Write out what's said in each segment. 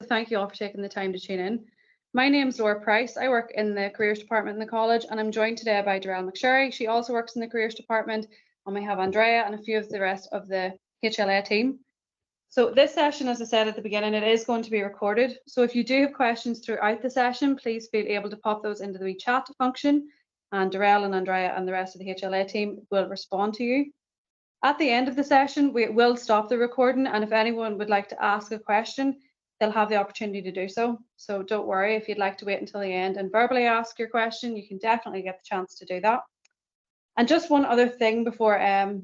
thank you all for taking the time to tune in. My name's Laura Price. I work in the Careers Department in the college, and I'm joined today by Darrell McSherry. She also works in the Careers Department, and we have Andrea and a few of the rest of the HLA team. So this session, as I said at the beginning, it is going to be recorded. So if you do have questions throughout the session, please feel able to pop those into the wee chat function, and Darrell and Andrea and the rest of the HLA team will respond to you. At the end of the session, we will stop the recording, and if anyone would like to ask a question, they'll have the opportunity to do so. So don't worry, if you'd like to wait until the end and verbally ask your question, you can definitely get the chance to do that. And just one other thing before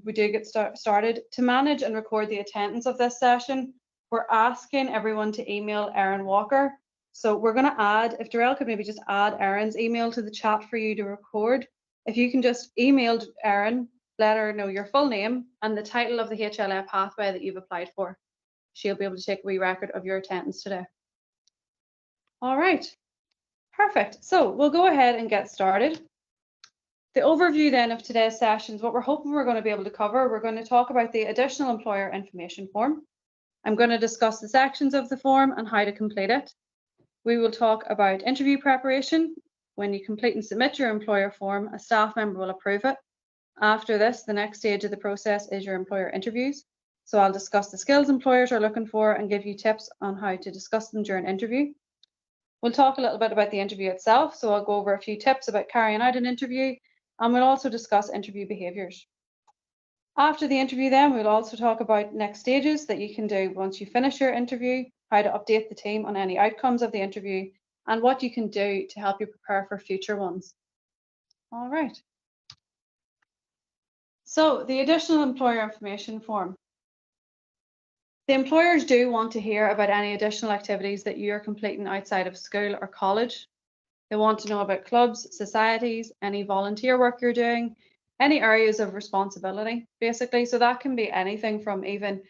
we do get started, to manage and record the attendance of this session, we're asking everyone to email Erin Walker. So we're going to add, if Darrell could maybe just add Erin's email to the chat for you to record. If you can just email Erin, let her know your full name and the title of the HLA pathway that you've applied for. She'll be able to take a wee record of your attendance today. All right, perfect. So we'll go ahead and get started. The overview then of today's sessions, what we're hoping we're going to be able to cover, we're going to talk about the additional employer information form. I'm going to discuss the sections of the form and how to complete it. We will talk about interview preparation. When you complete and submit your employer form, a staff member will approve it. After this, the next stage of the process is your employer interviews. So I'll discuss the skills employers are looking for and give you tips on how to discuss them during interview. We'll talk a little bit about the interview itself. So I'll go over a few tips about carrying out an interview, and we'll also discuss interview behaviours. After the interview then, we'll also talk about next stages that you can do once you finish your interview, how to update the team on any outcomes of the interview, and what you can do to help you prepare for future ones. All right. So the additional employer information form. The employers do want to hear about any additional activities that you are completing outside of school or college. They want to know about clubs, societies, any volunteer work you're doing, any areas of responsibility, basically. So that can be anything from even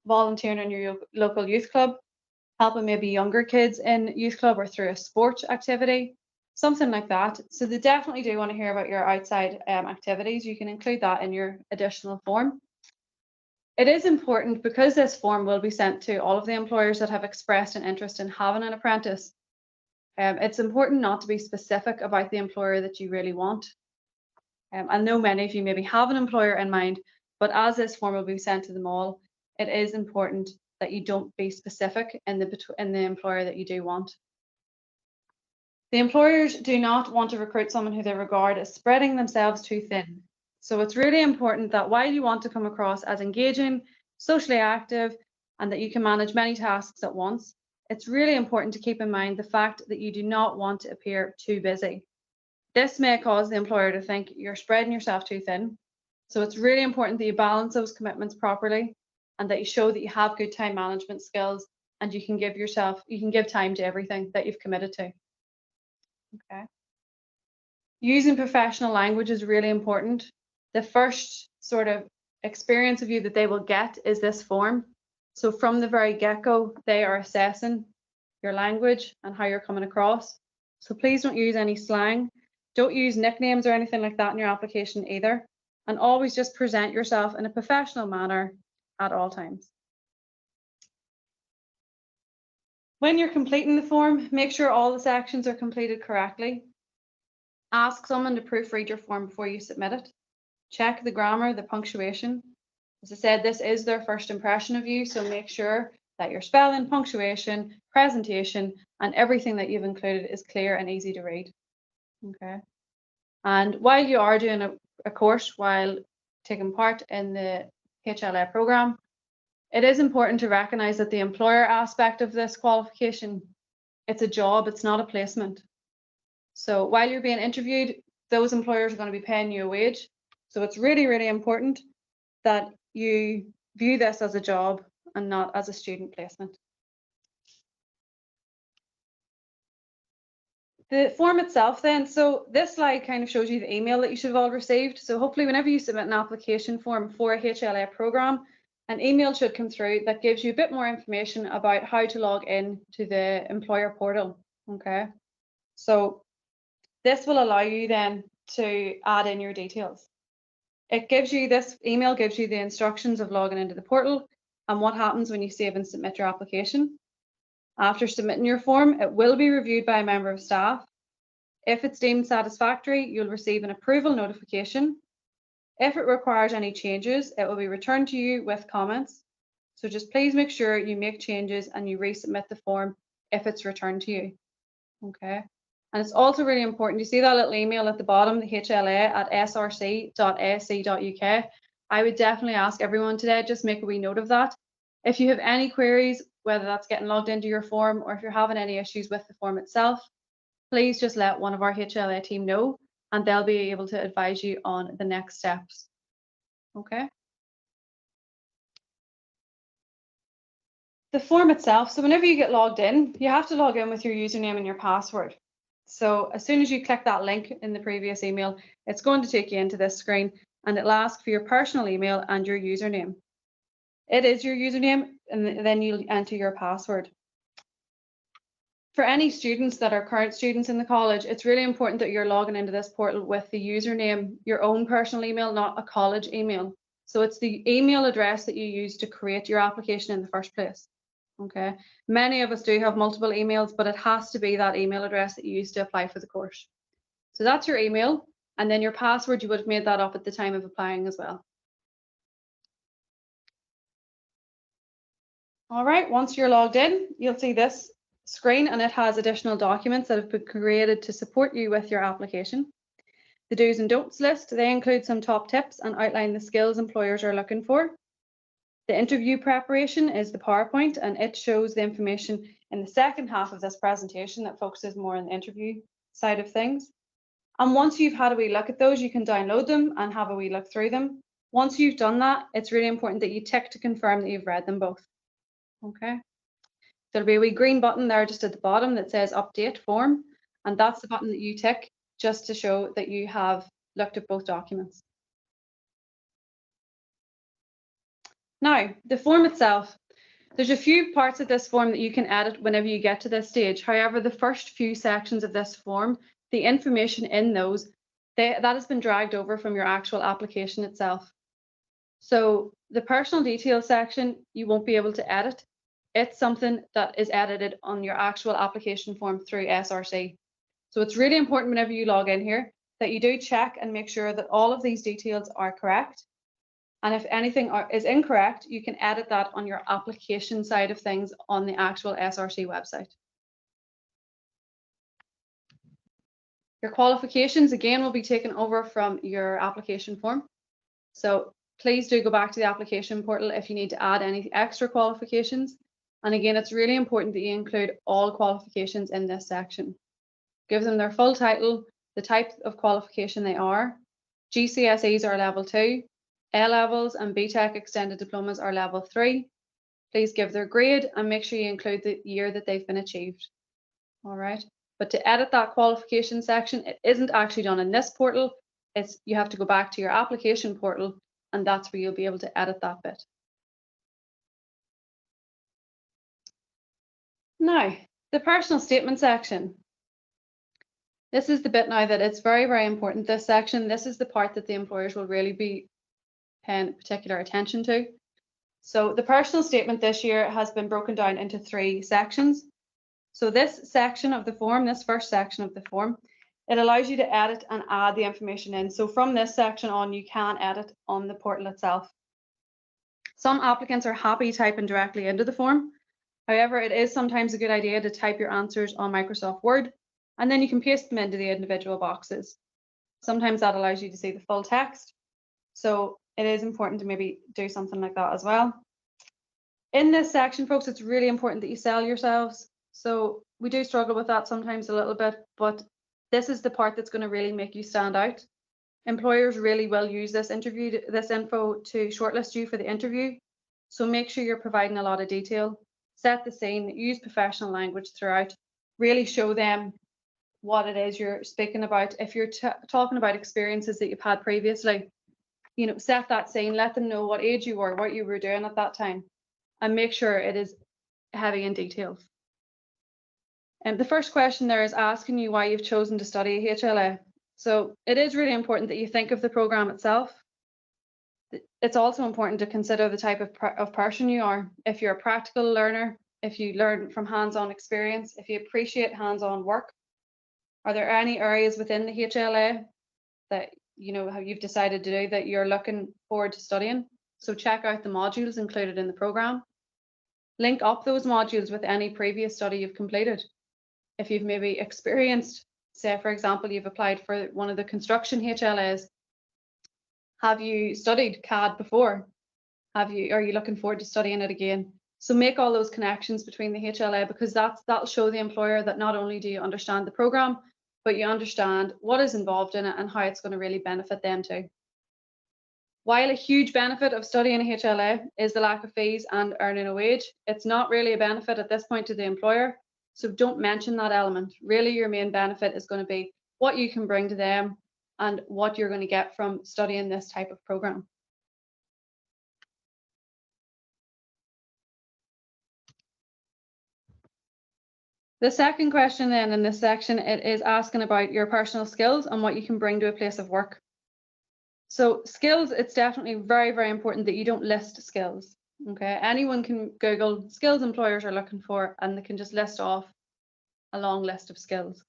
volunteering in your local youth club, helping maybe younger kids in youth club or through a sport activity, something like that. So they definitely do want to hear about your outside activities. You can include that in your additional form. It is important because this form will be sent to all of the employers that have expressed an interest in having an apprentice. It's important not to be specific about the employer that you really want. I know many of you maybe have an employer in mind, but as this form will be sent to them all, it is important that you don't be specific in the employer that you do want. The employers do not want to recruit someone who they regard as spreading themselves too thin. So it's really important that while you want to come across as engaging, socially active, and that you can manage many tasks at once, it's really important to keep in mind the fact that you do not want to appear too busy. This may cause the employer to think you're spreading yourself too thin. So it's really important that you balance those commitments properly and that you show that you have good time management skills and you can give time to everything that you've committed to. Okay. Using professional language is really important. The first sort of experience of you that they will get is this form. So from the very get-go, they are assessing your language and how you're coming across. So please don't use any slang. Don't use nicknames or anything like that in your application either. And always just present yourself in a professional manner at all times. When you're completing the form, make sure all the sections are completed correctly. Ask someone to proofread your form before you submit it. Check the grammar, the punctuation. As I said, this is their first impression of you, so make sure that your spelling, punctuation, presentation, and everything that you've included is clear and easy to read. Okay. And while you are doing a course, while taking part in the HLA program, it is important to recognize that the employer aspect of this qualification, it's a job, it's not a placement. So while you're being interviewed, those employers are going to be paying you a wage. So it's really, really important that you view this as a job and not as a student placement. The form itself then, so this slide kind of shows you the email that you should have all received. So hopefully whenever you submit an application form for a HLA program, an email should come through that gives you a bit more information about how to log in to the employer portal. Okay, so this will allow you then to add in your details. This email gives you the instructions of logging into the portal and what happens when you save and submit your application. After submitting your form, it will be reviewed by a member of staff. If it's deemed satisfactory, you'll receive an approval notification. If it requires any changes, it will be returned to you with comments. So just please make sure you make changes and you resubmit the form if it's returned to you. Okay. And it's also really important, you see that little email at the bottom, the hla@src.asc.uk. I would definitely ask everyone today, just make a wee note of that. If you have any queries, whether that's getting logged into your form or if you're having any issues with the form itself, please just let one of our HLA team know and they'll be able to advise you on the next steps. Okay. The form itself, so whenever you get logged in, you have to log in with your username and your password. So as soon as you click that link in the previous email, it's going to take you into this screen and it'll ask for your personal email and your username. It is your username and then you'll enter your password. For any students that are current students in the college, it's really important that you're logging into this portal with the username, your own personal email, not a college email. So it's the email address that you use to create your application in the first place. Okay, many of us do have multiple emails, but it has to be that email address that you use to apply for the course. So that's your email, and then your password, you would have made that up at the time of applying as well. All right, once you're logged in, you'll see this screen and it has additional documents that have been created to support you with your application. The do's and don'ts list, they include some top tips and outline the skills employers are looking for. The interview preparation is the PowerPoint and it shows the information in the second half of this presentation that focuses more on the interview side of things. And once you've had a wee look at those, you can download them and have a wee look through them. Once you've done that, it's really important that you tick to confirm that you've read them both. Okay. There'll be a wee green button there just at the bottom that says update form. And that's the button that you tick just to show that you have looked at both documents. Now, the form itself, there's a few parts of this form that you can edit whenever you get to this stage. However, the first few sections of this form, the information in those, that has been dragged over from your actual application itself. So the personal details section, you won't be able to edit. It's something that is edited on your actual application form through SRC. So it's really important whenever you log in here that you do check and make sure that all of these details are correct. And if anything is incorrect, you can edit that on your application side of things on the actual SRC website. Your qualifications, again, will be taken over from your application form. So please do go back to the application portal if you need to add any extra qualifications. And again, it's really important that you include all qualifications in this section. Give them their full title, the type of qualification they are. GCSEs are level 2. A-levels and BTEC extended diplomas are level 3. Please give their grade and make sure you include the year that they've been achieved. All right. But to edit that qualification section, it isn't actually done in this portal. You have to go back to your application portal and that's where you'll be able to edit that bit. Now, the personal statement section. This is the bit now that it's very, very important. This section, this is the part that the employers will really be paying particular attention to. So the personal statement this year has been broken down into 3 sections. So this section of the form, this first section of the form, it allows you to edit and add the information in. So from this section on, you can edit on the portal itself. Some applicants are happy typing directly into the form. However, it is sometimes a good idea to type your answers on Microsoft Word, and then you can paste them into the individual boxes. Sometimes that allows you to see the full text. So it is important to maybe do something like that as well. In this section, folks, it's really important that you sell yourselves. So we do struggle with that sometimes a little bit, but this is the part that's going to really make you stand out. Employers really will use this info to shortlist you for the interview. So make sure you're providing a lot of detail, set the scene, use professional language throughout, really show them what it is you're speaking about. If you're talking about experiences that you've had previously, you know, set that scene, let them know what age you were, what you were doing at that time, and make sure it is heavy in details. And the first question there is asking you why you've chosen to study HLA. So it is really important that you think of the program itself. It's also important to consider the type of person you are. If you're a practical learner, if you learn from hands-on experience, if you appreciate hands-on work. Are there any areas within the HLA that how you've decided to do that you're looking forward to studying? So check out the modules included in the program. Link up those modules with any previous study you've completed. If you've maybe experienced, say for example, you've applied for one of the construction HLAs, have you studied CAD before? Are you looking forward to studying it again? So make all those connections between the HLA, because that'll show the employer that not only do you understand the program, but you understand what is involved in it and how it's going to really benefit them too. While a huge benefit of studying a HLA is the lack of fees and earning a wage, it's not really a benefit at this point to the employer. So don't mention that element. Really, your main benefit is going to be what you can bring to them and what you're going to get from studying this type of program. The second question then in this section, it is asking about your personal skills and what you can bring to a place of work. So skills, it's definitely very, very important that you don't list skills. Okay, anyone can Google skills employers are looking for, and they can just list off a long list of skills.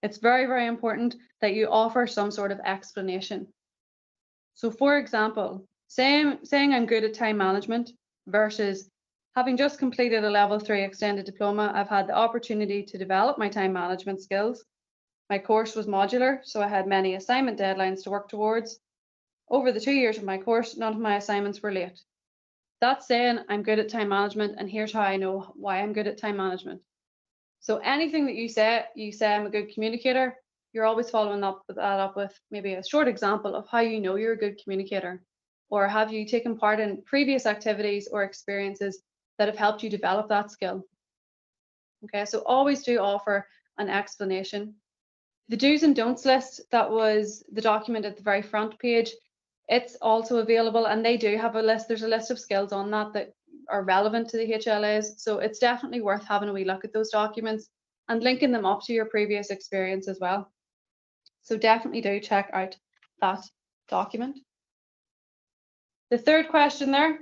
It's very, very important that you offer some sort of explanation. So for example, saying I'm good at time management versus having just completed a level 3 extended diploma, I've had the opportunity to develop my time management skills. My course was modular, so I had many assignment deadlines to work towards. Over the 2 years of my course, none of my assignments were late. That's saying I'm good at time management, and here's how I know why I'm good at time management. So anything that you say I'm a good communicator, you're always following that up with maybe a short example of how you know you're a good communicator, or have you taken part in previous activities or experiences that have helped you develop that skill. Okay, so always do offer an explanation. The do's and don'ts list, that was the document at the very front page. It's also available, and they do have a list. There's a list of skills on that are relevant to the HLAs. So it's definitely worth having a wee look at those documents and linking them up to your previous experience as well. So definitely do check out that document. The third question there,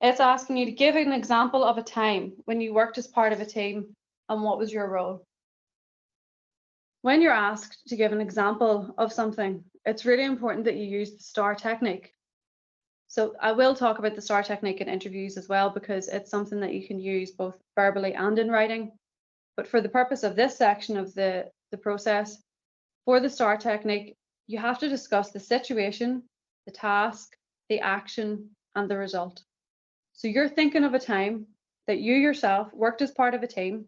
it's asking you to give an example of a time when you worked as part of a team and what was your role. When you're asked to give an example of something, it's really important that you use the STAR technique. So I will talk about the STAR technique in interviews as well, because it's something that you can use both verbally and in writing. But for the purpose of this section of the process, for the STAR technique, you have to discuss the situation, the task, the action, and the result. So you're thinking of a time that you yourself worked as part of a team.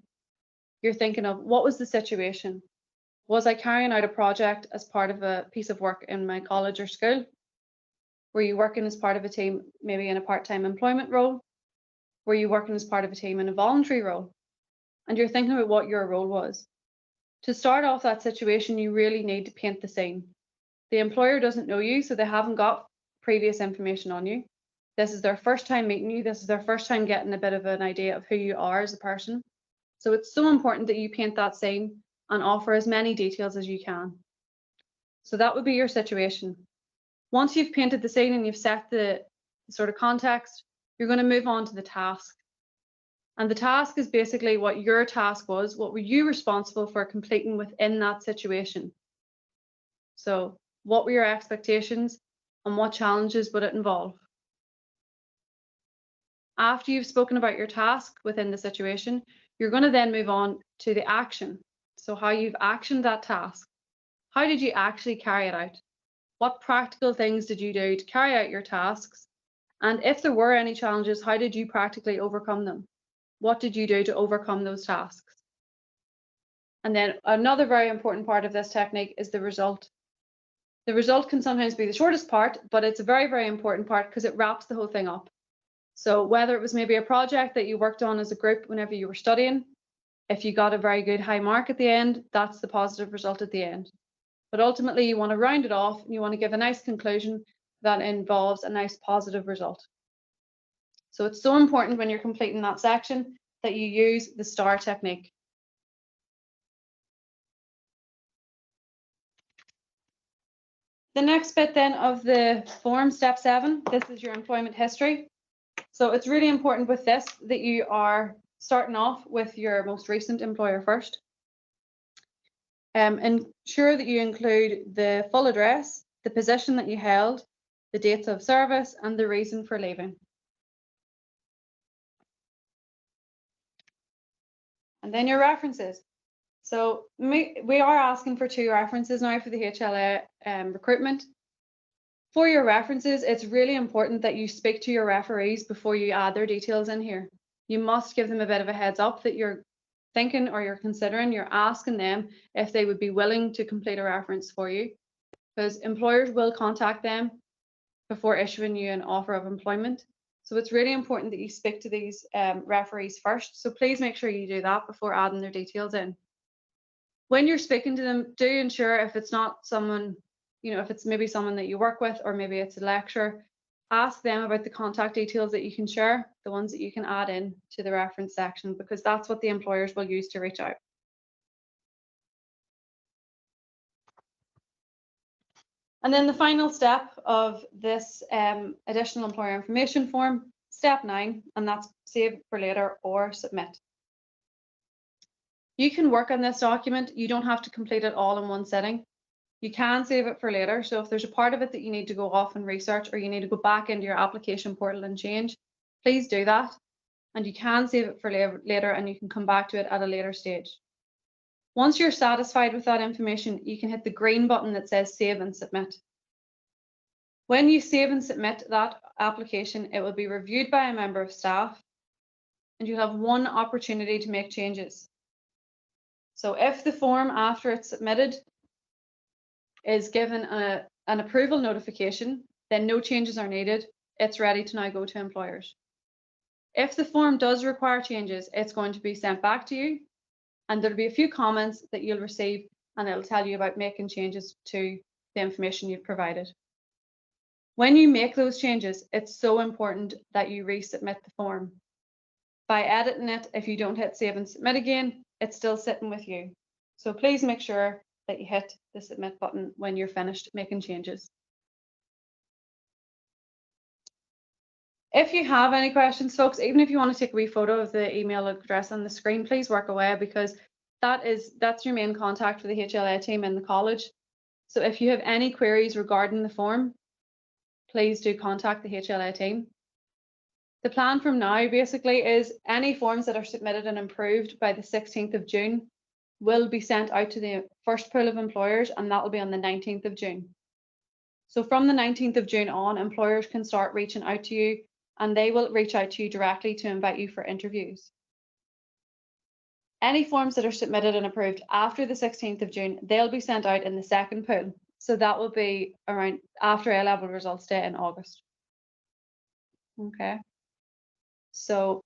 You're thinking of, what was the situation? Was I carrying out a project as part of a piece of work in my college or school? Were you working as part of a team, maybe in a part-time employment role? Were you working as part of a team in a voluntary role? And you're thinking about what your role was. To start off that situation, you really need to paint the scene. The employer doesn't know you, so they haven't got previous information on you. This is their first time meeting you. This is their first time getting a bit of an idea of who you are as a person. So it's so important that you paint that scene and offer as many details as you can. So that would be your situation. Once you've painted the scene and you've set the sort of context, you're going to move on to the task. And the task is basically what your task was. What were you responsible for completing within that situation? So what were your expectations and what challenges would it involve? After you've spoken about your task within the situation, you're going to then move on to the action. So how you've actioned that task. How did you actually carry it out? What practical things did you do to carry out your tasks? And if there were any challenges, how did you practically overcome them? What did you do to overcome those tasks? And then another very important part of this technique is the result. The result can sometimes be the shortest part, but it's a very, very important part because it wraps the whole thing up. So whether it was maybe a project that you worked on as a group whenever you were studying, if you got a very good high mark at the end, that's the positive result at the end. But ultimately, you want to round it off and you want to give a nice conclusion that involves a nice positive result. So it's so important when you're completing that section that you use the STAR technique. The next bit then of the form, step 7, this is your employment history. So it's really important with this that you are starting off with your most recent employer first. Ensure that you include the full address, the position that you held, the dates of service, and the reason for leaving. And then your references. So we are asking for 2 references now for the HLA recruitment. For your references, it's really important that you speak to your referees before you add their details in here. You must give them a bit of a heads up that you're thinking or you're considering, you're asking them if they would be willing to complete a reference for you, because employers will contact them before issuing you an offer of employment. So it's really important that you speak to these referees first. So please make sure you do that before adding their details in. When you're speaking to them, do ensure if it's not someone, if it's maybe someone that you work with, or maybe it's a lecturer, ask them about the contact details that you can share, the ones that you can add in to the reference section, because that's what the employers will use to reach out. And then the final step of this additional employer information form, step 9, and that's save for later or submit. You can work on this document. You don't have to complete it all in one sitting. You can save it for later. So if there's a part of it that you need to go off and research, or you need to go back into your application portal and change, please do that. And you can save it for later, and you can come back to it at a later stage. Once you're satisfied with that information, you can hit the green button that says Save and Submit. When you save and submit that application, it will be reviewed by a member of staff, and you'll have one opportunity to make changes. So if the form after it's submitted is given an approval notification, then no changes are needed. It's ready to now go to employers. If the form does require changes, it's going to be sent back to you, and there'll be a few comments that you'll receive, and it'll tell you about making changes to the information you've provided. When you make those changes, it's so important that you resubmit the form. By editing it, if you don't hit Save and Submit again, it's still sitting with you. So please make sure that you hit the Submit button when you're finished making changes. If you have any questions, folks, even if you want to take a wee photo of the email address on the screen, please work away, because that's your main contact for the HLA team in the college. So if you have any queries regarding the form, please do contact the HLA team. The plan from now basically is any forms that are submitted and approved by the 16th of June will be sent out to the first pool of employers, and that will be on the 19th of June. So from the 19th of June on, employers can start reaching out to you, and they will reach out to you directly to invite you for interviews. Any forms that are submitted and approved after the 16th of June, they'll be sent out in the second pool. So that will be around after A-level results day in August. Okay. So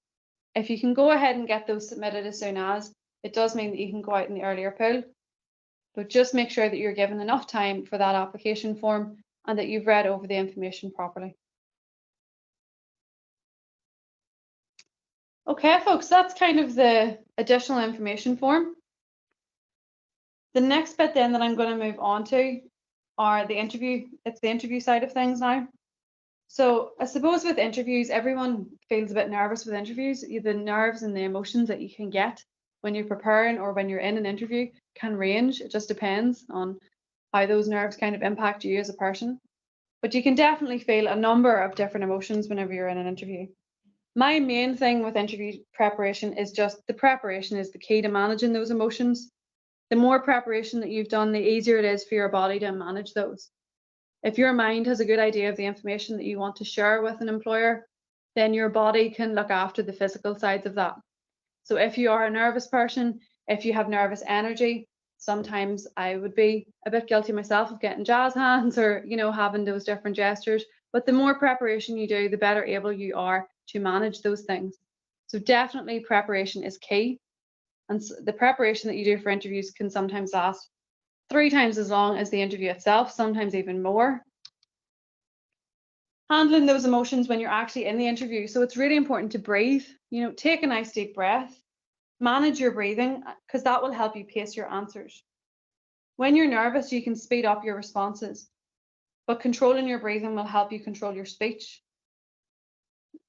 if you can go ahead and get those submitted as soon as, it does mean that you can go out in the earlier pool, but just make sure that you're given enough time for that application form and that you've read over the information properly. Okay, folks, that's kind of the additional information form. The next bit then that I'm going to move on to are the interview. It's the interview side of things now. So I suppose with interviews, everyone feels a bit nervous with interviews. The nerves and the emotions that you can get when you're preparing or when you're in an interview can range. It just depends on how those nerves kind of impact you as a person. But you can definitely feel a number of different emotions whenever you're in an interview. My main thing with interview preparation is just the preparation is the key to managing those emotions. The more preparation that you've done, the easier it is for your body to manage those. If your mind has a good idea of the information that you want to share with an employer, then your body can look after the physical sides of that. So if you are a nervous person, if you have nervous energy, sometimes I would be a bit guilty myself of getting jazz hands or, having those different gestures. But the more preparation you do, the better able you are to manage those things. So definitely preparation is key. And the preparation that you do for interviews can sometimes last 3 times as long as the interview itself, sometimes even more. Handling those emotions when you're actually in the interview. So it's really important to breathe, take a nice deep breath, manage your breathing, because that will help you pace your answers. When you're nervous, you can speed up your responses, but controlling your breathing will help you control your speech.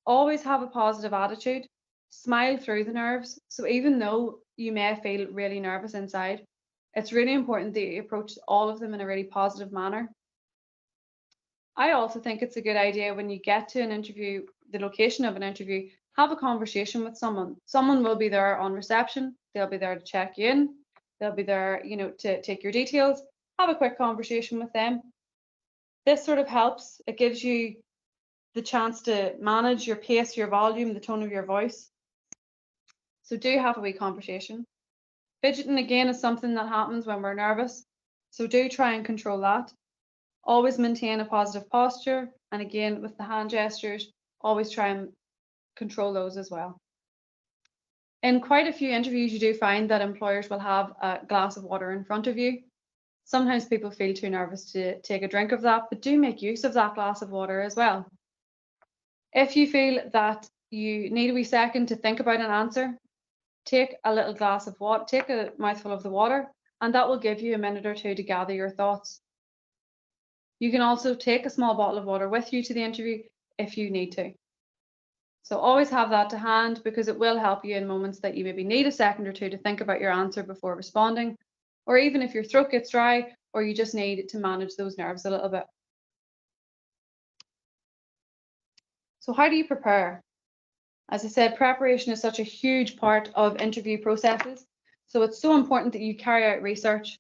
Always have a positive attitude. Smile through the nerves. So even though you may feel really nervous inside, it's really important that you approach all of them in a really positive manner. I also think it's a good idea when you get to an interview, the location of an interview, have a conversation with someone. Someone will be there on reception. They'll be there to check you in. They'll be there, to take your details. Have a quick conversation with them. This sort of helps. It gives you the chance to manage your pace, your volume, the tone of your voice. So do have a wee conversation. Fidgeting again is something that happens when we're nervous. So do try and control that. Always maintain a positive posture. And again, with the hand gestures, always try and control those as well. In quite a few interviews, you do find that employers will have a glass of water in front of you. Sometimes people feel too nervous to take a drink of that, but do make use of that glass of water as well. If you feel that you need a wee second to think about an answer, take a little glass of water, take a mouthful of the water, and that will give you a minute or two to gather your thoughts. You can also take a small bottle of water with you to the interview if you need to. So always have that to hand because it will help you in moments that you maybe need a second or two to think about your answer before responding, or even if your throat gets dry or you just need to manage those nerves a little bit. So how do you prepare? As I said, preparation is such a huge part of interview processes. So it's so important that you carry out research,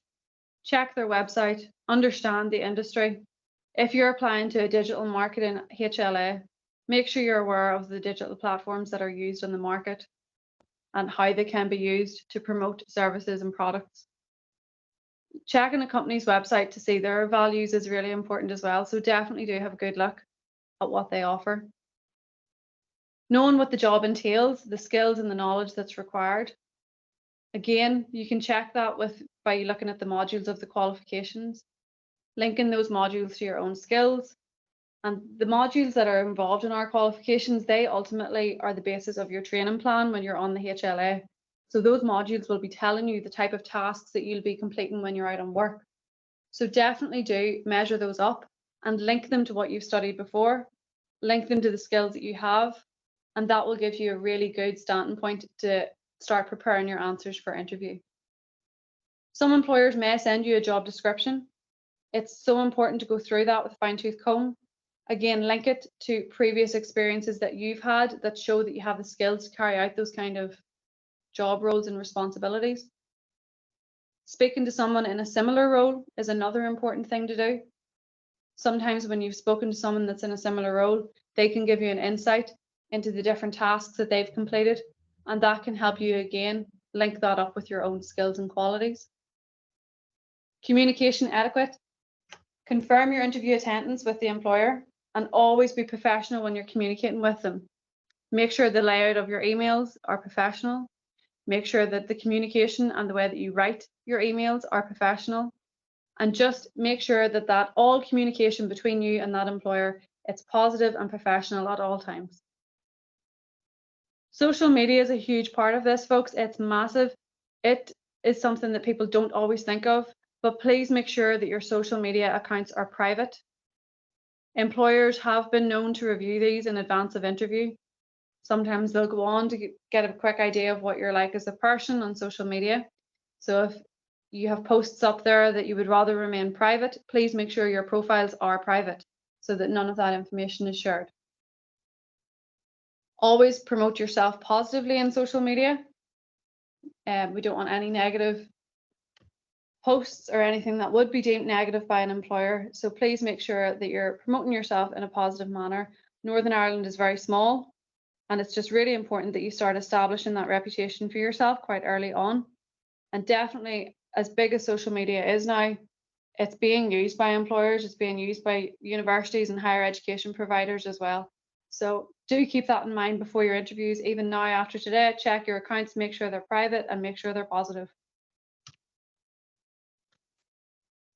check their website, understand the industry. If you're applying to a digital marketing HLA, make sure you're aware of the digital platforms that are used in the market and how they can be used to promote services and products. Checking a company's website to see their values is really important as well. So definitely do have a good look at what they offer. Knowing what the job entails, the skills and the knowledge that's required. Again, you can check that by looking at the modules of the qualifications, linking those modules to your own skills. And the modules that are involved in our qualifications, they ultimately are the basis of your training plan when you're on the HLA. So those modules will be telling you the type of tasks that you'll be completing when you're out on work. So definitely do measure those up and link them to what you've studied before, link them to the skills that you have, and that will give you a really good starting point to start preparing your answers for interview. Some employers may send you a job description. It's so important to go through that with a fine-tooth comb. Again, link it to previous experiences that you've had that show that you have the skills to carry out those kind of job roles and responsibilities. Speaking to someone in a similar role is another important thing to do. Sometimes when you've spoken to someone that's in a similar role, they can give you an insight into the different tasks that they've completed, and that can help you again link that up with your own skills and qualities. Communication etiquette. Confirm your interview attendance with the employer and always be professional when you're communicating with them. Make sure the layout of your emails are professional. Make sure that the communication and the way that you write your emails are professional. And just make sure that all communication between you and that employer, it's positive and professional at all times. Social media is a huge part of this, folks. It's massive. It is something that people don't always think of, but please make sure that your social media accounts are private. Employers have been known to review these in advance of interview. Sometimes they'll go on to get a quick idea of what you're like as a person on social media. So if you have posts up there that you would rather remain private, please make sure your profiles are private so that none of that information is shared. Always promote yourself positively in social media. We don't want any negative posts or anything that would be deemed negative by an employer. So please make sure that you're promoting yourself in a positive manner. Northern Ireland is very small, and it's just really important that you start establishing that reputation for yourself quite early on. And definitely, as big as social media is now, it's being used by employers, it's being used by universities and higher education providers as well. So do keep that in mind before your interviews. Even now after today, check your accounts, make sure they're private and make sure they're positive.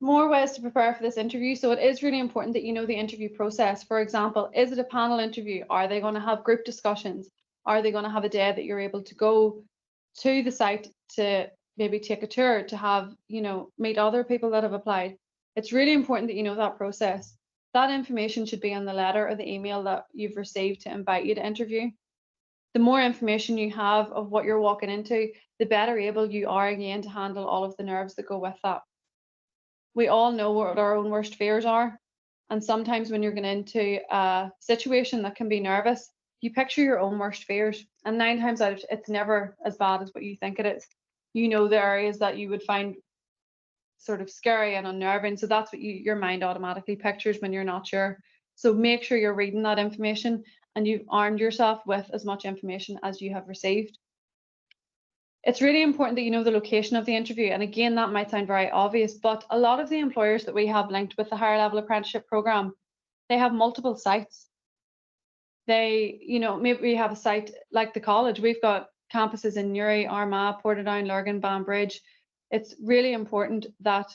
More ways to prepare for this interview. So it is really important that you know the interview process. For example, is it a panel interview? Are they going to have group discussions? Are they going to have a day that you're able to go to the site to maybe take a tour, to have, meet other people that have applied? It's really important that you know that process. That information should be on the letter or the email that you've received to invite you to interview. The more information you have of what you're walking into, the better able you are again to handle all of the nerves that go with that. We all know what our own worst fears are. And sometimes when you're going into a situation that can be nervous, you picture your own worst fears. And 9 times out of it's never as bad as what you think it is. You know the areas that you would find sort of scary and unnerving. So that's what your mind automatically pictures when you're not sure. So make sure you're reading that information and you've armed yourself with as much information as you have received. It's really important that you know the location of the interview. And again, that might sound very obvious, but a lot of the employers that we have linked with the higher level apprenticeship program, they have multiple sites. They, maybe we have a site like the college. We've got campuses in Newry, Armagh, Portadown, Lurgan, Banbridge. It's really important that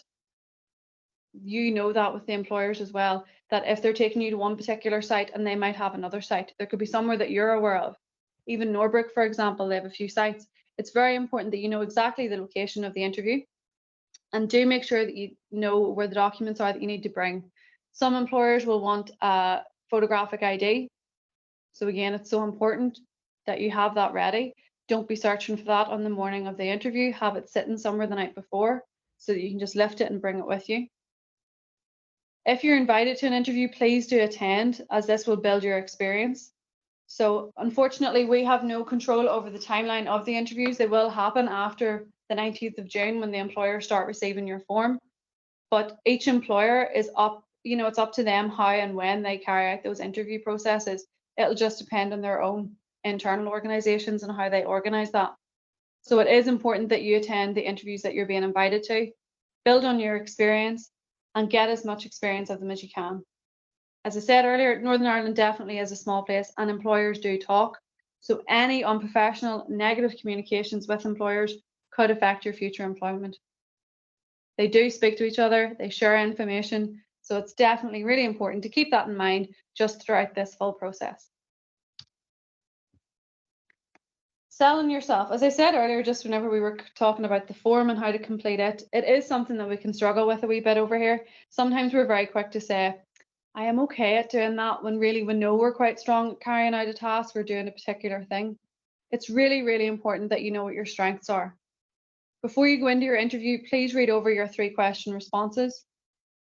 you know that with the employers as well, that if they're taking you to one particular site and they might have another site, there could be somewhere that you're aware of. Even Norbrook, for example, they have a few sites. It's very important that you know exactly the location of the interview, and do make sure that you know where the documents are that you need to bring. Some employers will want a photographic ID. So again, it's so important that you have that ready. Don't be searching for that on the morning of the interview. Have it sitting somewhere the night before so that you can just lift it and bring it with you. If you're invited to an interview, please do attend, as this will build your experience. So unfortunately, we have no control over the timeline of the interviews. They will happen after the 19th of June when the employers start receiving your form. But each employer is up, it's up to them how and when they carry out those interview processes. It'll just depend on their own internal organizations and how they organize that. So it is important that you attend the interviews that you're being invited to, build on your experience, and get as much experience of them as you can. As I said earlier, Northern Ireland definitely is a small place and employers do talk. So any unprofessional, negative communications with employers could affect your future employment. They do speak to each other, they share information. So it's definitely really important to keep that in mind just throughout this full process. Selling yourself, as I said earlier, just whenever we were talking about the form and how to complete it, it is something that we can struggle with a wee bit over here. Sometimes we're very quick to say, I am okay at doing that, when really we know we're quite strong at carrying out a task or doing a particular thing. It's really, really important that you know what your strengths are. Before you go into your interview, please read over your 3-question responses.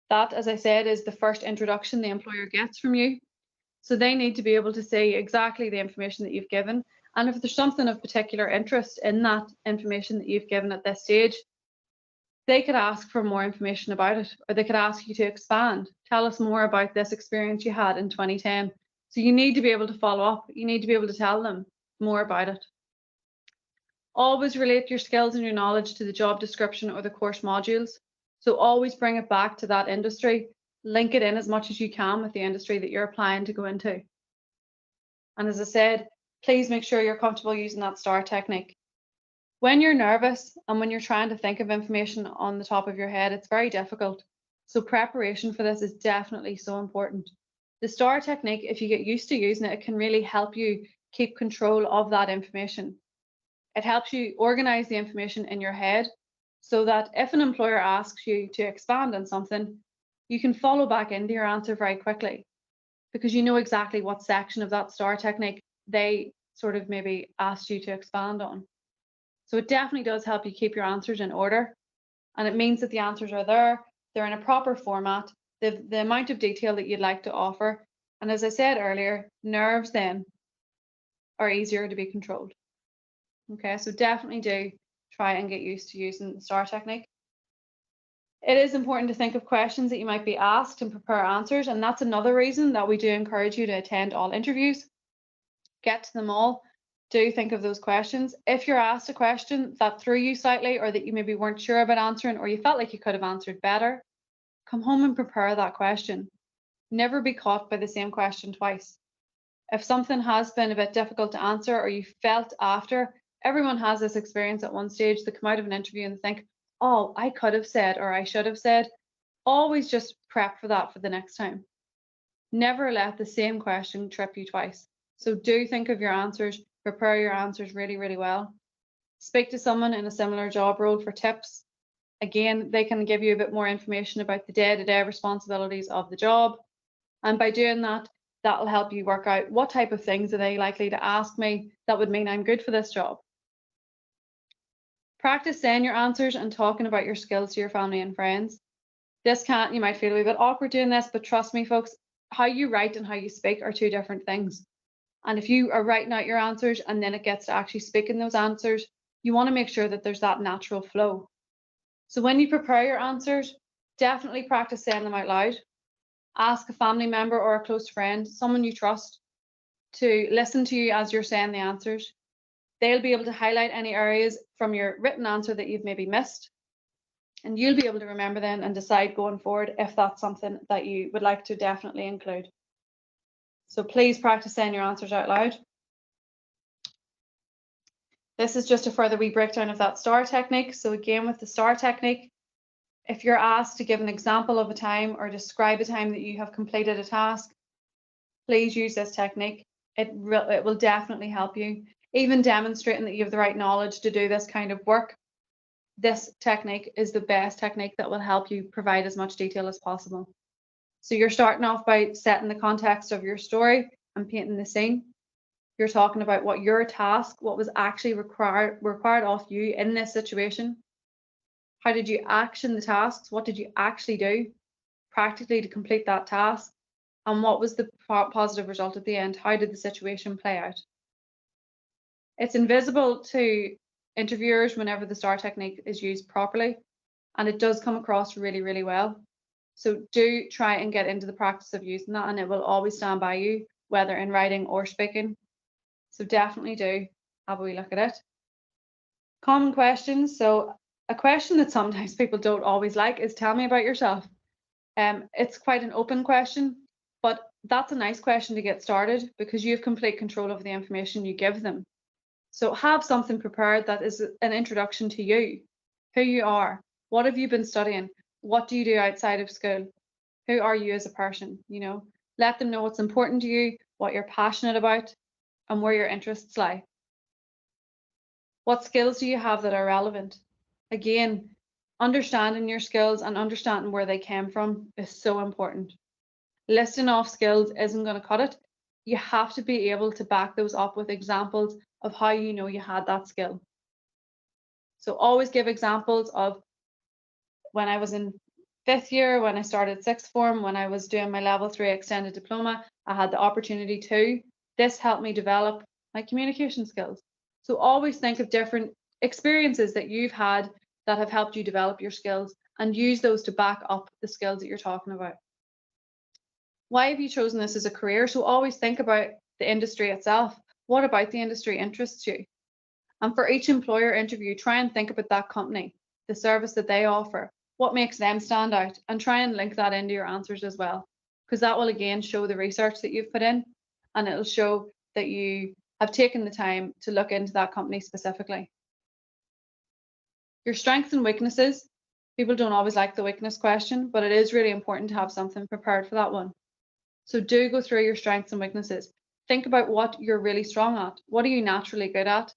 That, as I said, is the first introduction the employer gets from you. So they need to be able to see exactly the information that you've given. And if there's something of particular interest in that information that you've given at this stage, they could ask for more information about it, or they could ask you to expand. Tell us more about this experience you had in 2010. So you need to be able to follow up. You need to be able to tell them more about it. Always relate your skills and your knowledge to the job description or the course modules. So always bring it back to that industry. Link it in as much as you can with the industry that you're applying to go into. And as I said, please make sure you're comfortable using that STAR technique. When you're nervous and when you're trying to think of information on the top of your head, it's very difficult. So preparation for this is definitely so important. The STAR technique, if you get used to using it, it can really help you keep control of that information. It helps you organize the information in your head so that if an employer asks you to expand on something, you can follow back into your answer very quickly, because you know exactly what section of that STAR technique they sort of maybe asked you to expand on. So it definitely does help you keep your answers in order, and it means that the answers are there, they're in a proper format, the amount of detail that you'd like to offer. And as I said earlier, nerves then are easier to be controlled. Okay, so definitely do try and get used to using the STAR technique. It is important to think of questions that you might be asked and prepare answers, and that's another reason that we do encourage you to attend all interviews. Get to them all. Do think of those questions. If you're asked a question that threw you slightly, or that you maybe weren't sure about answering, or you felt like you could have answered better, come home and prepare that question. Never be caught by the same question twice. If something has been a bit difficult to answer, or you felt after, everyone has this experience at one stage. They come out of an interview and think, oh, I could have said, or I should have said. Always just prep for that for the next time. Never let the same question trip you twice. So do think of your answers, prepare your answers really, really well. Speak to someone in a similar job role for tips. Again, they can give you a bit more information about the day-to-day responsibilities of the job. And by doing that, That'll help you work out what type of things are they likely to ask me that would mean I'm good for this job. Practice saying your answers and talking about your skills to your family and friends. You might feel a wee bit awkward doing this, but trust me, folks, how you write and how you speak are two different things. And if you are writing out your answers and then it gets to actually speaking those answers, you want to make sure that there's that natural flow. So when you prepare your answers, definitely practice saying them out loud. Ask a family member or a close friend, someone you trust, to listen to you as you're saying the answers. They'll be able to highlight any areas from your written answer that you've maybe missed. And you'll be able to remember then and decide going forward if that's something that you would like to definitely include. So please practice saying your answers out loud. This is just a further wee breakdown of that STAR technique. So again, with the STAR technique, if you're asked to give an example of a time or describe a time that you have completed a task, please use this technique. It will definitely help you. Even demonstrating that you have the right knowledge to do this kind of work, this technique is the best technique that will help you provide as much detail as possible. So you're starting off by setting the context of your story and painting the scene. You're talking about what your task, what was actually required of you in this situation. How did you action the tasks? What did you actually do practically to complete that task? And what was the positive result at the end? How did the situation play out? It's invisible to interviewers whenever the STAR technique is used properly, and it does come across really, really well. So do try and get into the practice of using that, and it will always stand by you, whether in writing or speaking. So definitely do have a wee look at it. Common questions. So a question that sometimes people don't always like is, tell me about yourself. It's quite an open question, but that's a nice question to get started because you have complete control of the information you give them. So have something prepared that is an introduction to you, who you are, what have you been studying, what do you do outside of school, who are you as a person, let them know what's important to you, what you're passionate about, and where your interests lie. What skills do you have that are relevant? Again, understanding your skills and understanding where they came from is so important. Listing off skills isn't going to cut it. You have to be able to back those up with examples of how you know you had that skill. So always give examples of when I was in 5th year, when I started 6th form, when I was doing my level 3 extended diploma, I had the opportunity to. This helped me develop my communication skills. So always think of different experiences that you've had that have helped you develop your skills and use those to back up the skills that you're talking about. Why have you chosen this as a career? So always think about the industry itself. What about the industry interests you? And for each employer interview, try and think about that company, the service that they offer, what makes them stand out, and try and link that into your answers as well, because that will again show the research that you've put in, and it'll show that you have taken the time to look into that company specifically. Your strengths and weaknesses. People don't always like the weakness question, but it is really important to have something prepared for that one. So do go through your strengths and weaknesses. Think about what you're really strong at. What are you naturally good at?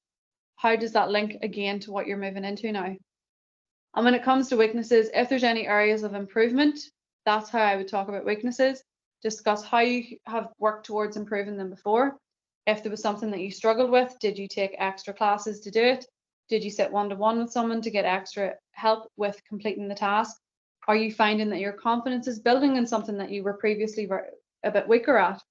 How does that link again to what you're moving into now? And when it comes to weaknesses, if there's any areas of improvement, that's how I would talk about weaknesses. Discuss how you have worked towards improving them before. If there was something that you struggled with, did you take extra classes to do it? Did you sit one-to-one with someone to get extra help with completing the task? Are you finding that your confidence is building in something that you were previously a bit weaker at?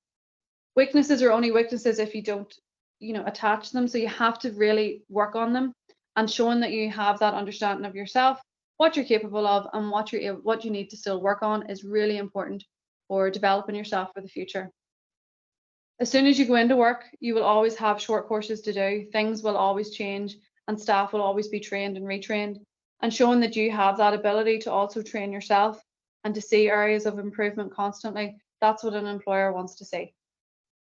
Weaknesses are only weaknesses if you don't, attach them. So you have to really work on them, and showing that you have that understanding of yourself, what you're capable of, and what you need to still work on is really important for developing yourself for the future. As soon as you go into work, you will always have short courses to do. Things will always change, and staff will always be trained and retrained. And showing that you have that ability to also train yourself and to see areas of improvement constantly, that's what an employer wants to see.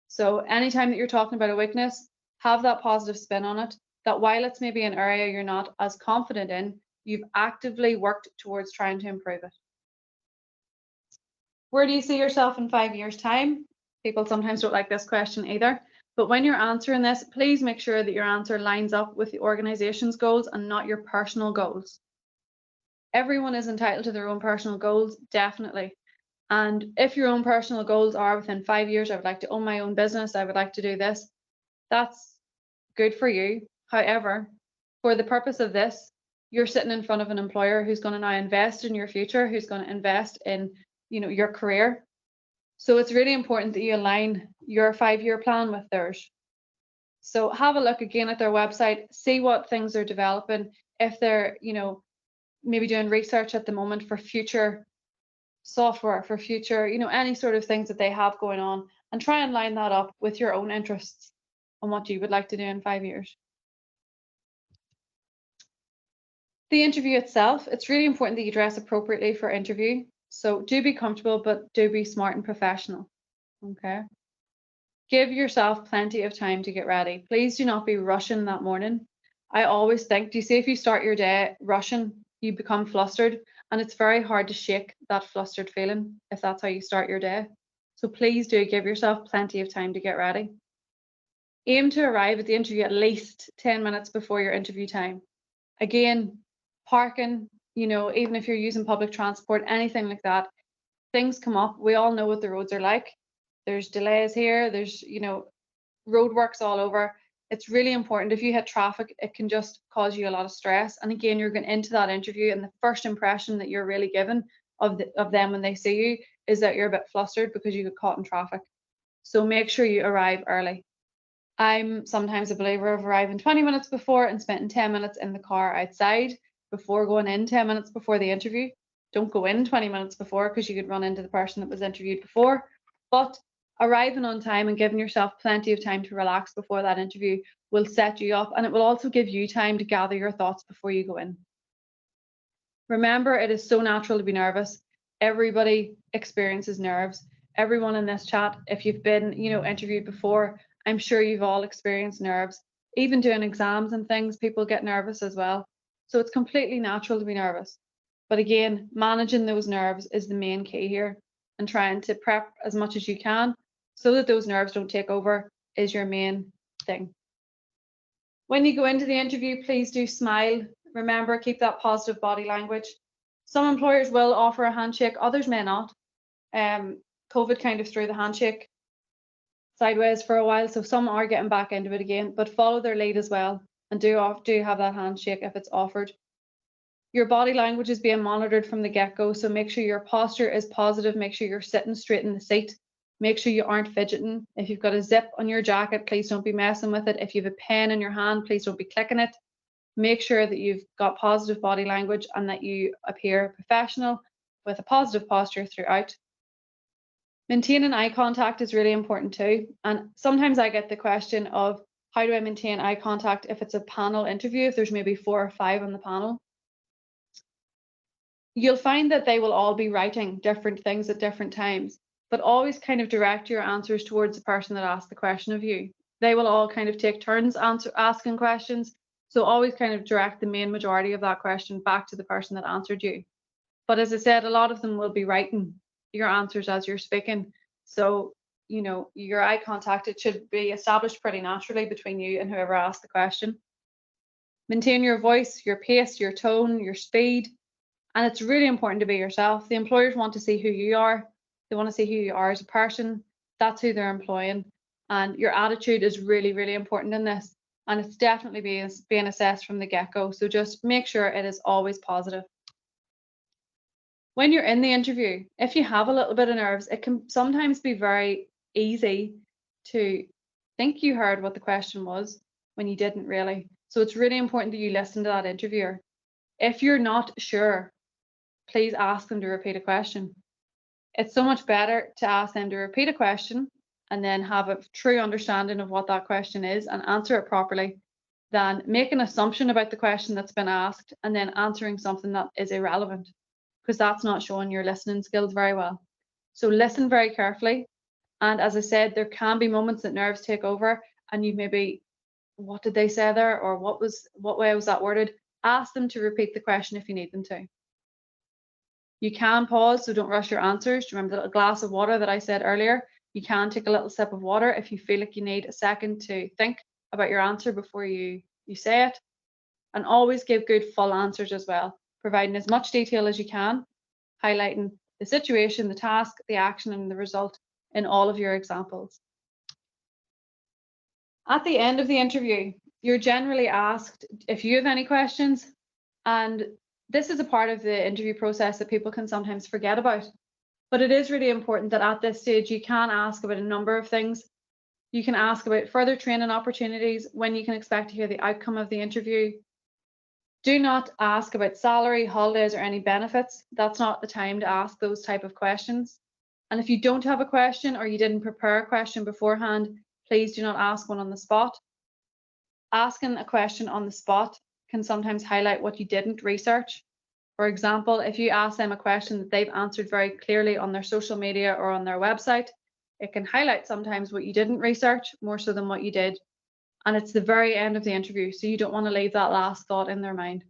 So anytime that you're talking about a weakness, have that positive spin on it, that while it's maybe an area you're not as confident in, you've actively worked towards trying to improve it. Where do you see yourself in 5 years' time? People sometimes don't like this question either, but when you're answering this, please make sure that your answer lines up with the organization's goals and not your personal goals. Everyone is entitled to their own personal goals, definitely, And if your own personal goals are within 5 years, I would like to own my own business, I would like to do this, that's good for you. However, for the purpose of this, you're sitting in front of an employer who's going to now invest in your future, who's going to invest in, your career. So it's really important that you align your 5-year plan with theirs. So have a look again at their website, see what things they're developing, if they're, maybe doing research at the moment for future software, for future, any sort of things that they have going on, and try and line that up with your own interests and what you would like to do in 5 years. The interview itself, it's really important that you dress appropriately for interview. So do be comfortable, but do be smart and professional. Okay. Give yourself plenty of time to get ready. Please do not be rushing that morning. I always think, do you see, if you start your day rushing, you become flustered, and it's very hard to shake that flustered feeling if that's how you start your day. So please do give yourself plenty of time to get ready. Aim to arrive at the interview at least 10 minutes before your interview time. Again, parking, even if you're using public transport, anything like that, things come up. We all know what the roads are like. There's delays here, there's, roadworks all over. It's really important. If you hit traffic, it can just cause you a lot of stress. And again, you're going into that interview, and the first impression that you're really given of them when they see you is that you're a bit flustered because you got caught in traffic. So make sure you arrive early. I'm sometimes a believer of arriving 20 minutes before and spending 10 minutes in the car outside before going in 10 minutes before the interview. Don't go in 20 minutes before, because you could run into the person that was interviewed before. But arriving on time and giving yourself plenty of time to relax before that interview will set you up, and it will also give you time to gather your thoughts before you go in. Remember, it is so natural to be nervous. Everybody experiences nerves. Everyone in this chat, if you've been, interviewed before, I'm sure you've all experienced nerves. Even doing exams and things, people get nervous as well. So it's completely natural to be nervous. But again, managing those nerves is the main key here, and trying to prep as much as you can so that those nerves don't take over is your main thing. When you go into the interview, please do smile. Remember, keep that positive body language. Some employers will offer a handshake, others may not. COVID kind of threw the handshake sideways for a while, so some are getting back into it again, but follow their lead as well, and do have that handshake if it's offered. Your body language is being monitored from the get-go, so make sure your posture is positive. Make sure you're sitting straight in the seat. Make sure you aren't fidgeting. If you've got a zip on your jacket, please don't be messing with it. If you have a pen in your hand, please don't be clicking it. Make sure that you've got positive body language and that you appear professional with a positive posture throughout. Maintaining eye contact is really important too. And sometimes I get the question of, how do I maintain eye contact if it's a panel interview, if there's maybe 4 or 5 on the panel? You'll find that they will all be writing different things at different times, but always kind of direct your answers towards the person that asked the question of you. They will all kind of take turns asking questions, so always kind of direct the main majority of that question back to the person that answered you. But as I said, a lot of them will be writing your answers as you're speaking. So, your eye contact, it should be established pretty naturally between you and whoever asked the question. Maintain your voice, your pace, your tone, your speed. And it's really important to be yourself. The employers want to see who you are. They want to see who you are as a person. That's who they're employing. And your attitude is really, really important in this. And it's definitely being assessed from the get-go. So just make sure it is always positive. When you're in the interview, if you have a little bit of nerves, it can sometimes be very easy to think you heard what the question was when you didn't really. So it's really important that you listen to that interviewer. If you're not sure, please ask them to repeat a question. It's so much better to ask them to repeat a question and then have a true understanding of what that question is and answer it properly, than make an assumption about the question that's been asked and then answering something that is irrelevant, because that's not showing your listening skills very well. So listen very carefully. And as I said, there can be moments that nerves take over and you maybe, what did they say there? Or what way was that worded? Ask them to repeat the question if you need them to. You can pause, so don't rush your answers. Do you remember the little glass of water that I said earlier? You can take a little sip of water if you feel like you need a second to think about your answer before you say it. And always give good full answers as well, providing as much detail as you can, highlighting the situation, the task, the action, and the result in all of your examples. At the end of the interview, you're generally asked if you have any questions, and this is a part of the interview process that people can sometimes forget about. But it is really important that at this stage you can ask about a number of things. You can ask about further training opportunities, when you can expect to hear the outcome of the interview. Do not ask about salary, holidays, or any benefits. That's not the time to ask those type of questions. And if you don't have a question or you didn't prepare a question beforehand, please do not ask one on the spot. Asking a question on the spot can sometimes highlight what you didn't research. For example, if you ask them a question that they've answered very clearly on their social media or on their website, it can highlight sometimes what you didn't research more so than what you did. And it's the very end of the interview, so you don't want to leave that last thought in their mind.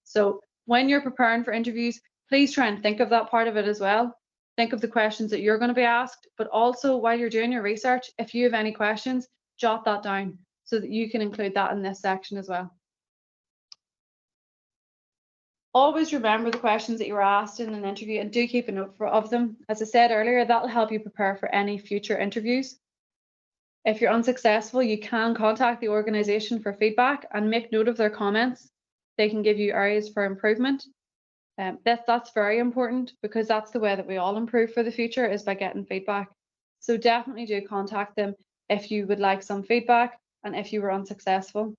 So when you're preparing for interviews, please try and think of that part of it as well. Think of the questions that you're going to be asked, but also while you're doing your research, if you have any questions, jot that down so that you can include that in this section as well. Always remember the questions that you were asked in an interview and do keep a note of them. As I said earlier, that'll help you prepare for any future interviews. If you're unsuccessful, you can contact the organisation for feedback and make note of their comments. They can give you areas for improvement. That's very important, because that's the way that we all improve for the future, is by getting feedback. So definitely do contact them if you would like some feedback and if you were unsuccessful.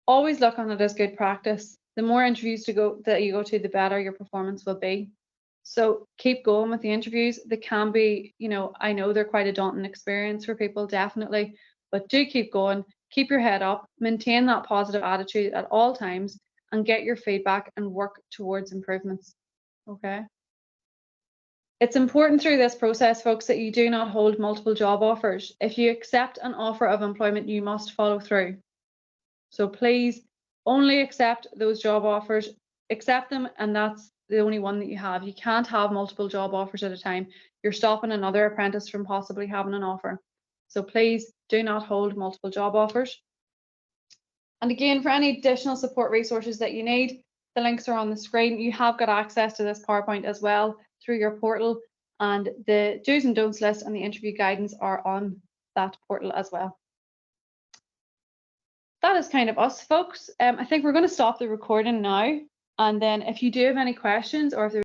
Always look on it as good practice. The more interviews that you go to, the better your performance will be. So keep going with the interviews. They can be, I know they're quite a daunting experience for people, definitely, but do keep going, keep your head up, maintain that positive attitude at all times, and get your feedback and work towards improvements. Okay. It's important through this process, folks, that you do not hold multiple job offers. If you accept an offer of employment, you must follow through. So please only accept those job offers, accept them, and that's the only one that you have. You can't have multiple job offers at a time. You're stopping another apprentice from possibly having an offer. So please do not hold multiple job offers. And again, for any additional support resources that you need, the links are on the screen. You have got access to this PowerPoint as well through your portal, and the do's and don'ts list and the interview guidance are on that portal as well. That is kind of us, folks. I think we're going to stop the recording now, and then if you do have any questions or if there's